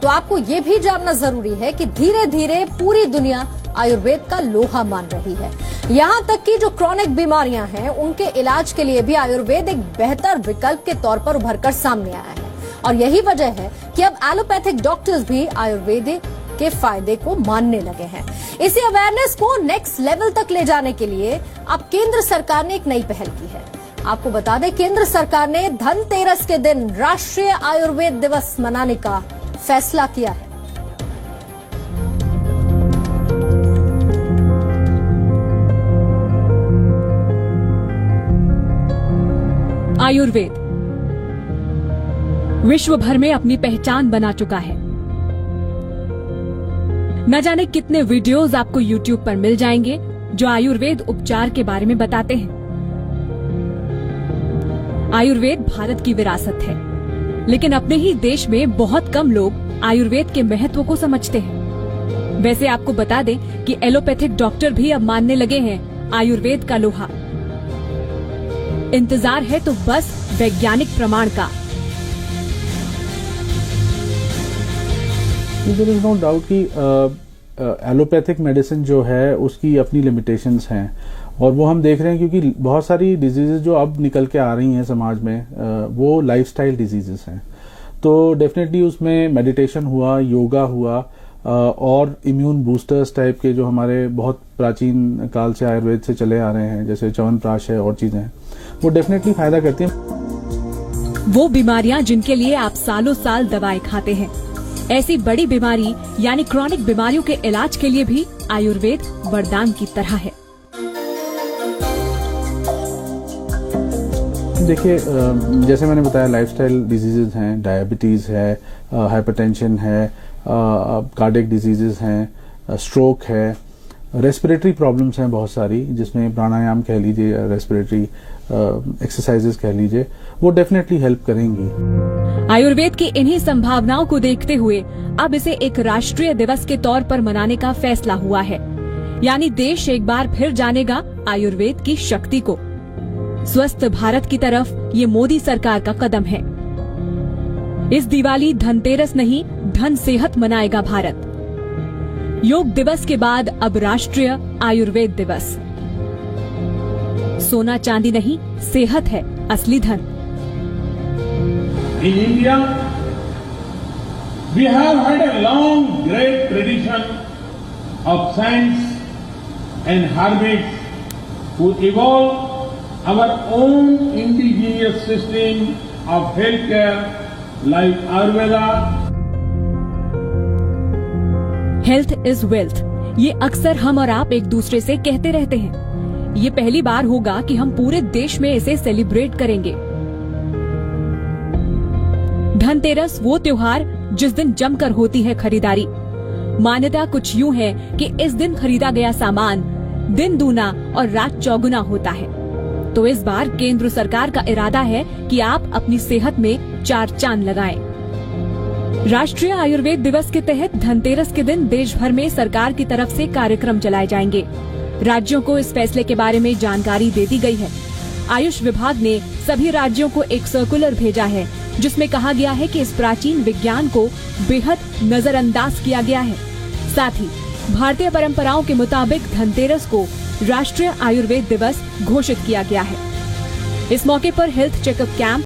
तो आपको ये भी जानना जरूरी है कि धीरे धीरे पूरी दुनिया आयुर्वेद का लोहा मान रही है। यहां तक कि जो क्रॉनिक बीमारियां हैं उनके इलाज के लिए भी आयुर्वेद एक बेहतर विकल्प के तौर पर उभरकर सामने आया है। और यही वजह है कि अब एलोपैथिक डॉक्टर्स भी आयुर्वेद के फायदे को मानने लगे हैं। इसी अवेयरनेस को नेक्स्ट लेवल तक ले जाने के लिए अब केंद्र सरकार ने एक नई पहल की है। आपको बता दें, केंद्र सरकार ने धनतेरस के दिन राष्ट्रीय आयुर्वेद दिवस मनाने का फैसला किया है। आयुर्वेद विश्व भर में अपनी पहचान बना चुका है। न जाने कितने वीडियोस आपको YouTube पर मिल जाएंगे जो आयुर्वेद उपचार के बारे में बताते हैं। आयुर्वेद भारत की विरासत है, लेकिन अपने ही देश में बहुत कम लोग आयुर्वेद के महत्व को समझते हैं। वैसे आपको बता दें कि एलोपैथिक डॉक्टर भी अब मानने लगे हैं आयुर्वेद का लोहा। इंतजार है तो बस वैज्ञानिक प्रमाण का। देयर इज नो डाउट कि एलोपैथिक मेडिसिन जो है उसकी अपनी लिमिटेशंस हैं, और वो हम देख रहे हैं क्योंकि बहुत सारी डिजीजेज जो अब निकल के आ रही हैं समाज में वो लाइफस्टाइल डिजीजेस हैं। तो डेफिनेटली उसमें मेडिटेशन हुआ, योगा हुआ, और इम्यून बूस्टर्स टाइप के जो हमारे बहुत प्राचीन काल से आयुर्वेद से चले आ रहे हैं, जैसे च्यवनप्राश है और चीजें हैं, वो डेफिनेटली फायदा करती हैं। वो बीमारियां जिनके लिए आप सालों साल दवाएं खाते हैं, ऐसी बड़ी बीमारी यानी क्रॉनिक बीमारियों के इलाज के लिए भी आयुर्वेद वरदान की तरह है। देखिए, जैसे मैंने बताया, लाइफस्टाइल डिजीजेज हैं, डायबिटीज है, हाइपरटेंशन है, कार्डियक डिजीजेस हैं, स्ट्रोक है, रेस्पिरेटरी प्रॉब्लम्स हैं बहुत सारी, जिसमें प्राणायाम कह लीजिए, रेस्पिरेटरी एक्सरसाइजेस कह लीजिए, वो डेफिनेटली हेल्प करेंगी। आयुर्वेद की इन्हीं संभावनाओं को देखते हुए अब इसे एक राष्ट्रीय दिवस के तौर पर मनाने का फैसला हुआ है। यानी देश एक बार फिर जानेगा आयुर्वेद की शक्ति को। स्वस्थ भारत की तरफ ये मोदी सरकार का कदम है। इस दिवाली धनतेरस नहीं, धन सेहत मनाएगा भारत। योग दिवस के बाद अब राष्ट्रीय आयुर्वेद दिवस। सोना चांदी नहीं, सेहत है असली धन। In India, we have had a long, great tradition of science and herbage to evolve our own indigenous system of healthcare like Ayurveda. Health is wealth, ये अक्सर हम और आप एक दूसरे से कहते रहते हैं। ये पहली बार होगा कि हम पूरे देश में इसे सेलिब्रेट करेंगे। धनतेरस वो त्योहार जिस दिन जमकर होती है खरीदारी। मान्यता कुछ यूं है कि इस दिन खरीदा गया सामान दिन दूना और रात चौगुना होता है। तो इस बार केंद्र सरकार का इरादा है कि आप अपनी सेहत में 4 चांद लगाएं। राष्ट्रीय आयुर्वेद दिवस के तहत धनतेरस के दिन देश भर में सरकार की तरफ से कार्यक्रम चलाए जाएंगे। राज्यों को इस फैसले के बारे में जानकारी दे दी गई है। आयुष विभाग ने सभी राज्यों को एक सर्कुलर भेजा है, जिसमें कहा गया है कि इस प्राचीन विज्ञान को बेहद नजरअंदाज किया गया है। साथ ही भारतीय परंपराओं के मुताबिक धनतेरस को राष्ट्रीय आयुर्वेद दिवस घोषित किया गया है। इस मौके पर हेल्थ चेकअप कैंप